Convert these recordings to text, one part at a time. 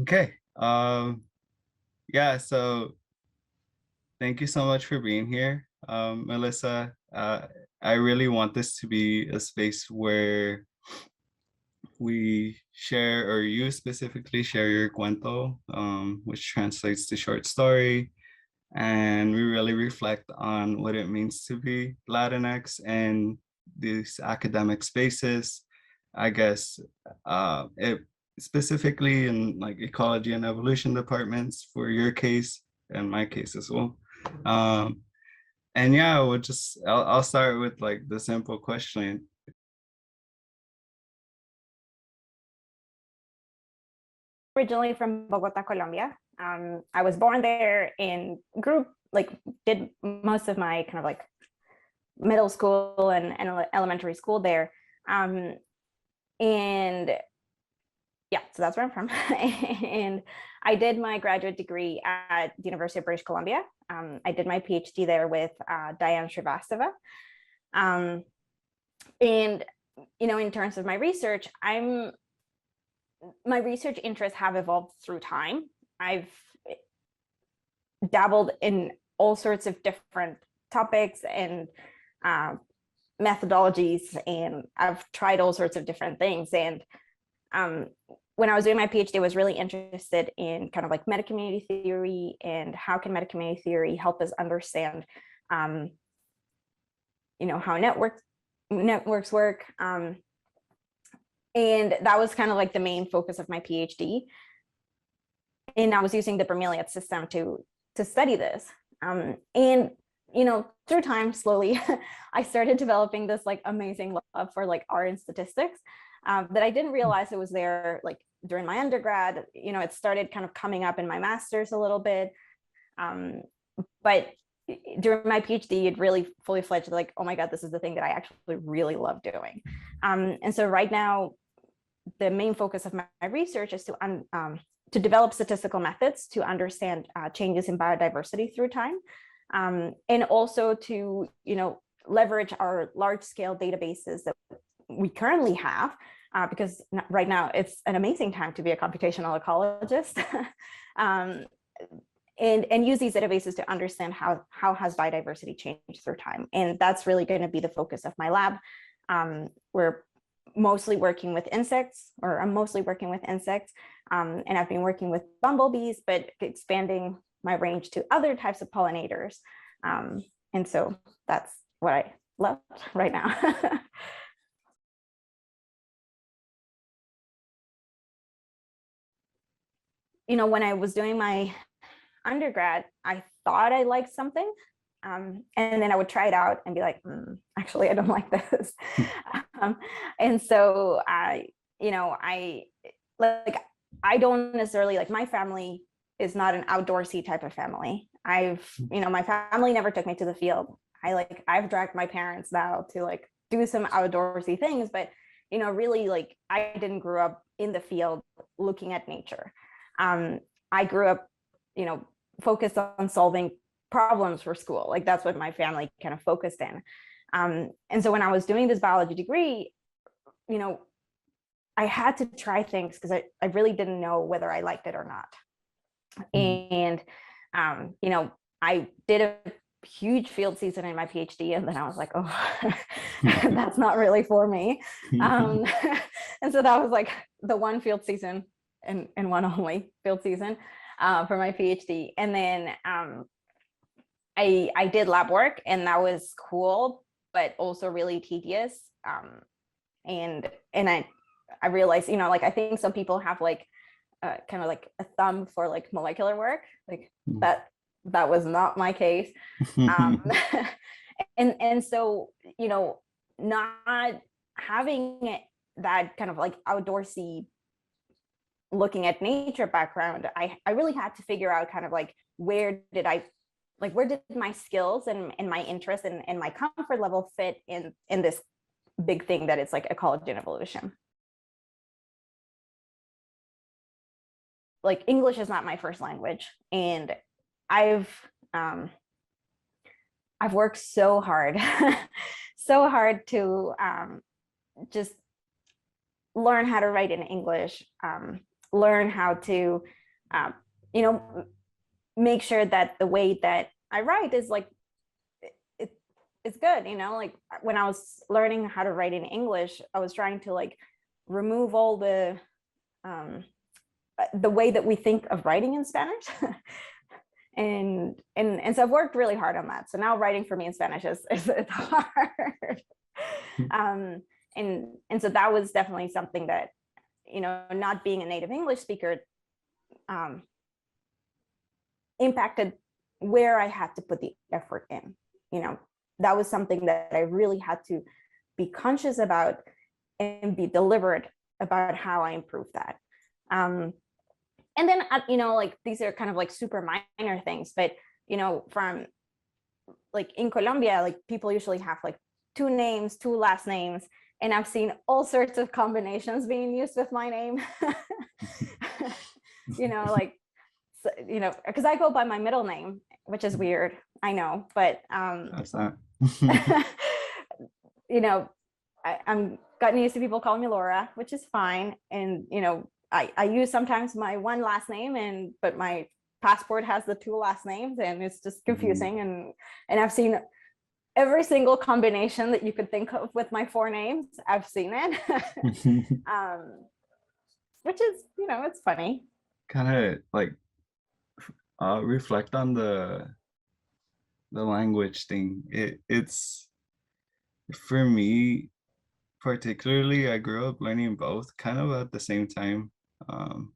Okay. Yeah, so thank you so much for being here, Melissa. I really want this to be a space where we share, or you specifically share your cuento, which translates to short story, and we really reflect on what it means to be Latinx and these academic spaces. I guess it specifically in like ecology and evolution departments for your case and my case as well. Um, and yeah, I'll start with like the simple question. Originally from Bogota, Colombia. I was born there and grew like did most of my kind of like middle school and elementary school there. And yeah, so that's where I'm from. And I did my graduate degree at the University of British Columbia. I did my PhD there with Diane Srivastava. And in terms of my research, my research interests have evolved through time. I've dabbled in all sorts of different topics and methodologies, and I've tried all sorts of different things. And when I was doing my PhD, I was really interested in kind of like meta community theory and how can meta community theory help us understand, how networks work. And that was kind of like the main focus of my PhD. And I was using the Bermiliad system to study this. And through time, slowly, I started developing this like amazing love for like art and statistics that I didn't realize it was there like during my undergrad. It started kind of coming up in my master's a little bit. But during my PhD, it really fully fledged like, oh my God, this is the thing that I actually really love doing. And so right now, the main focus of my research is to develop statistical methods to understand changes in biodiversity through time, and also to leverage our large-scale databases that we currently have, because right now it's an amazing time to be a computational ecologist, and use these databases to understand how has biodiversity changed through time. And that's really going to be the focus of my lab. We're mostly working with insects, or I'm mostly working with insects, and I've been working with bumblebees, but expanding my range to other types of pollinators. And so that's what I love right now. When I was doing my undergrad, I thought I liked something. And then I would try it out and be like, actually, I don't like this. And so I don't necessarily like, my family is not an outdoorsy type of family. My family never took me to the field. I've dragged my parents now to like do some outdoorsy things, but really like I didn't grow up in the field looking at nature. I grew up, focused on solving problems for school. Like that's what my family kind of focused in. And so when I was doing this biology degree, I had to try things because I really didn't know whether I liked it or not. And, I did a huge field season in my PhD, and then I was like, oh, that's not really for me. And so that was like the one field season and one only field season for my PhD. And then I did lab work, and that was cool, but also really tedious. And I realized, like I think some people have like kind of like a thumb for like molecular work, like that was not my case. And so, not having that kind of like outdoorsy looking at nature background, I really had to figure out kind of like where did my skills and my interest and my comfort level fit in this big thing that it's like ecology and evolution. Like English is not my first language, and I've worked so hard, so hard to just learn how to write in English, learn how to, you know, make sure that the way that I write is like, it's good, you know, like when I was learning how to write in English, I was trying to like remove all the way that we think of writing in Spanish. And so I've worked really hard on that. So now writing for me in Spanish is it's hard. And so that was definitely something that, you know, not being a native English speaker impacted where I had to put the effort in. You know, that was something that I really had to be conscious about and be deliberate about how I improve that. And then, you know, like these are kind of like super minor things, but, you know, from like in Colombia, like people usually have like 2 names, 2 last names. And I've seen all sorts of combinations being used with my name. You know, like, so, you know, because I go by my middle name, which is weird, I know, but That's not. you know, I'm gotten used to people calling me Laura, which is fine. And, you know, I use sometimes my 1 last name, but my passport has the 2 last names, and it's just confusing. And I've seen every single combination that you could think of with my 4 names. I've seen it. Which is, you know, it's funny. Kind of like reflect on the language thing. It's for me particularly, I grew up learning both kind of at the same time. Um,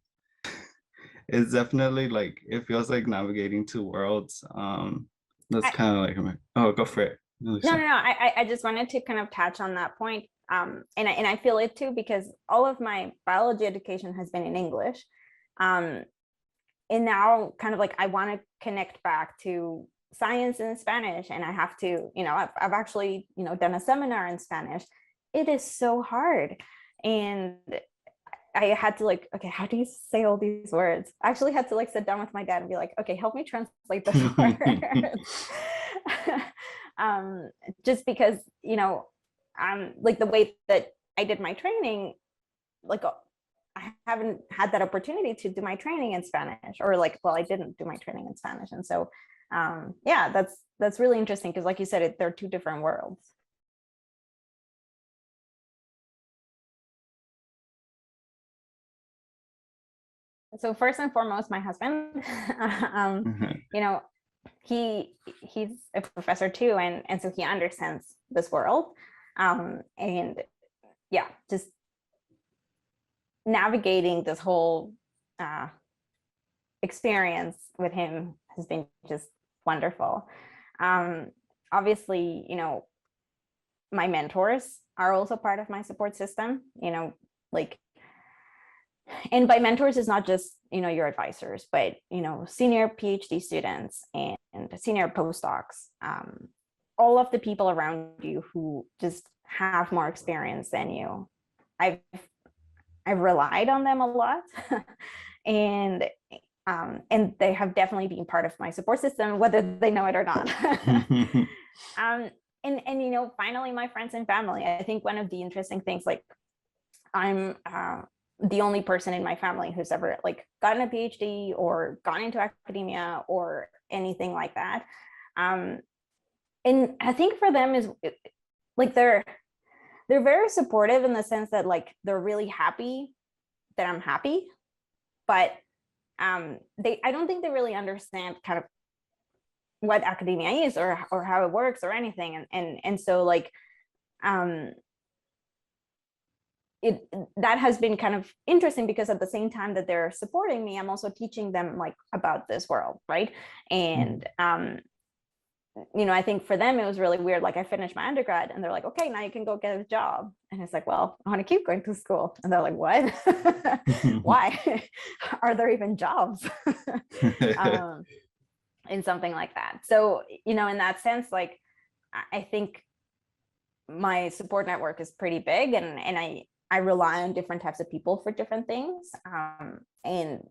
it's definitely like it feels like navigating 2 worlds. That's I, kind of like oh, go for it, no, Lisa. no, no. I just wanted to kind of touch on that point. And I feel it too, because all of my biology education has been in English. And now kind of like I want to connect back to science in Spanish, and I have to, you know, I've actually, you know, done a seminar in Spanish. It is so hard. And I had to like, okay, how do you say all these words? I actually had to like sit down with my dad and be like, okay, help me translate this word. um, just because, you know, like the way that I did my training, like I haven't had that opportunity to do my training in Spanish, or like, well, I didn't do my training in Spanish. And so, yeah, that's really interesting, because like you said, they're 2 different worlds. So first and foremost, my husband, you know, he's a professor too, and so he understands this world. And yeah, just navigating this whole experience with him has been just wonderful. Obviously, you know, my mentors are also part of my support system, you know, like, and by mentors is not just, you know, your advisors, but, you know, senior PhD students and senior postdocs, all of the people around you who just have more experience than you. I've relied on them a lot. and they have definitely been part of my support system, whether they know it or not. And you know, finally, my friends and family. I think one of the interesting things, like, I'm the only person in my family who's ever like gotten a PhD or gone into academia or anything like that. And I think for them is like they're very supportive, in the sense that like they're really happy that I'm happy, but I don't think they really understand kind of what academia is, or how it works or anything. And so like that has been kind of interesting, because at the same time that they're supporting me, I'm also teaching them like about this world, right? And you know, I think for them it was really weird. Like I finished my undergrad and they're like, okay, now you can go get a job. And it's like, well, I want to keep going to school. And they're like, what? Why? Are there even jobs? And something like that. So, you know, in that sense, like I think my support network is pretty big, and I rely on different types of people for different things. And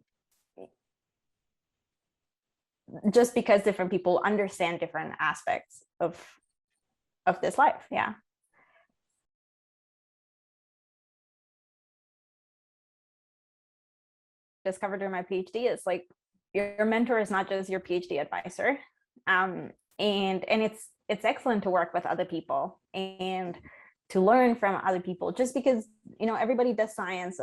just because different people understand different aspects of this life. Yeah. discovered during my PhD is like your mentor is not just your PhD advisor. And it's excellent to work with other people and to learn from other people, just because, you know, everybody does science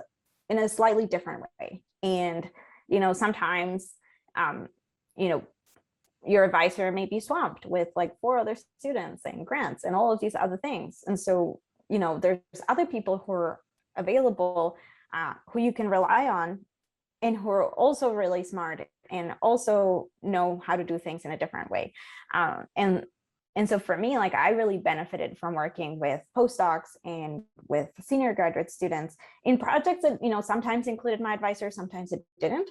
in a slightly different way. And, you know, sometimes, you know, your advisor may be swamped with like 4 other students and grants and all of these other things. And so, you know, there's other people who are available, who you can rely on, and who are also really smart and also know how to do things in a different way. And so for me, like I really benefited from working with postdocs and with senior graduate students in projects that, you know, sometimes included my advisor, sometimes it didn't,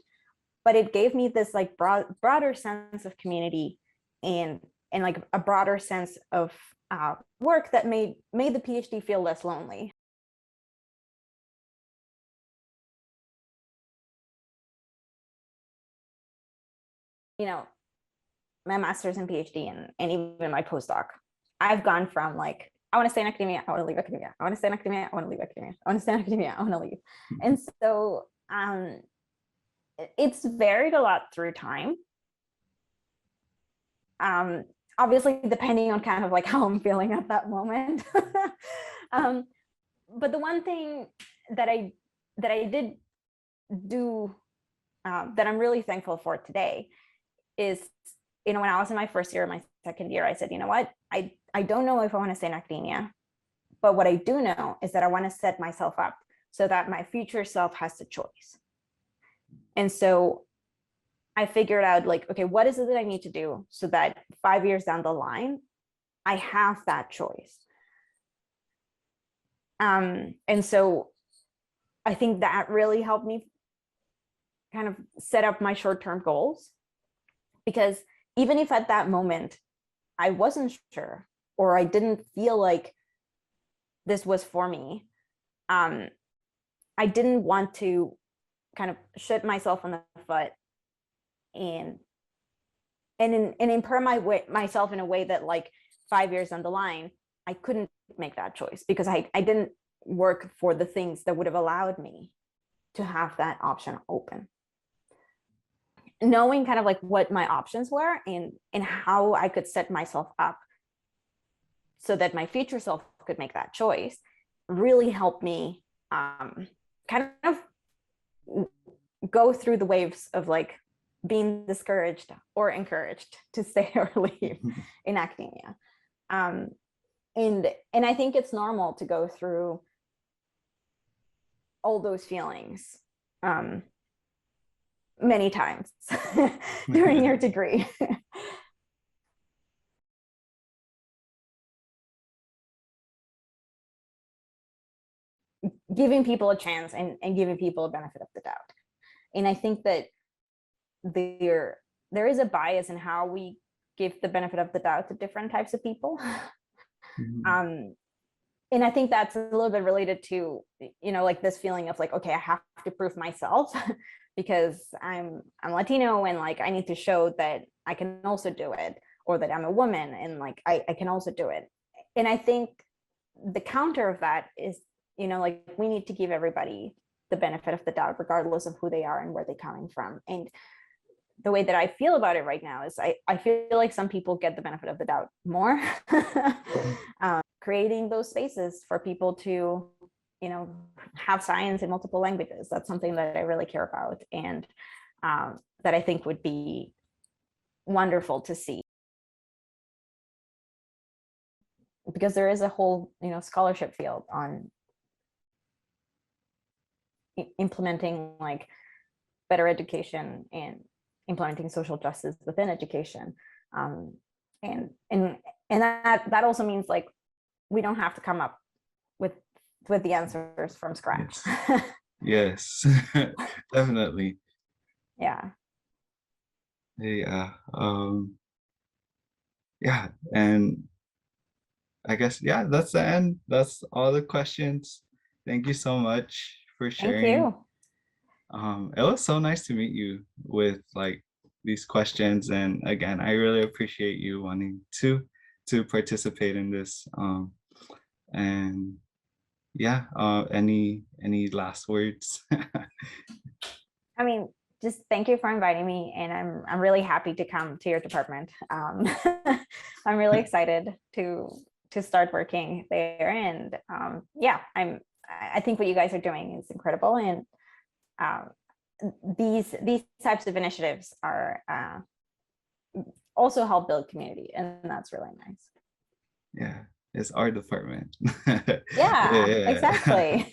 but it gave me this like broader sense of community and like a broader sense of work that made the PhD feel less lonely. You know, my master's and PhD and even my postdoc, I've gone from like, I want to stay in academia, I want to leave academia, I want to stay in academia, I want to leave academia, I want to stay in academia, I want to leave. And so it's varied a lot through time. Obviously, depending on kind of like how I'm feeling at that moment. But the one thing that I did do that I'm really thankful for today is, you know, when I was in my first year, my second year, I said, you know what, I don't know if I want to stay in academia, but what I do know is that I want to set myself up so that my future self has the choice. And so I figured out like, okay, what is it that I need to do so that 5 years down the line, I have that choice. And so I think that really helped me kind of set up my short-term goals, because even if at that moment I wasn't sure or I didn't feel like this was for me, I didn't want to kind of shoot myself in the foot and impair myself in a way that like 5 years down the line, I couldn't make that choice because I didn't work for the things that would have allowed me to have that option open. Knowing kind of like what my options were and how I could set myself up so that my future self could make that choice really helped me kind of go through the waves of like being discouraged or encouraged to stay or leave in academia. And I think it's normal to go through all those feelings many times during your degree. Giving people a chance and giving people a benefit of the doubt. And I think that there is a bias in how we give the benefit of the doubt to different types of people. And I think that's a little bit related to, you know, like this feeling of like, okay, I have to prove myself because I'm Latino and like I need to show that I can also do it, or that I'm a woman and like I can also do it. And I think the counter of that is, you know, like we need to give everybody the benefit of the doubt, regardless of who they are and where they're coming from. And the way that I feel about it right now is I feel like some people get the benefit of the doubt more. Creating those spaces for people to, you know, have science in multiple languages. That's something that I really care about, and that I think would be wonderful to see. Because there is a whole, you know, scholarship field on implementing like better education and implementing social justice within education. And that also means like we don't have to come up with the answers from scratch. Yes, definitely. Yeah. Yeah. Yeah, and I guess, yeah, that's the end. That's all the questions. Thank you so much for Thank sharing. you. It was so nice to meet you with like these questions. And again, I really appreciate you wanting to participate in this. And yeah, any last words? I mean, just thank you for inviting me, and I'm really happy to come to your department. I'm really excited to start working there, and yeah, I think what you guys are doing is incredible, and these types of initiatives are also help build community, and that's really nice. Yeah, it's our department. Yeah, Yeah. exactly.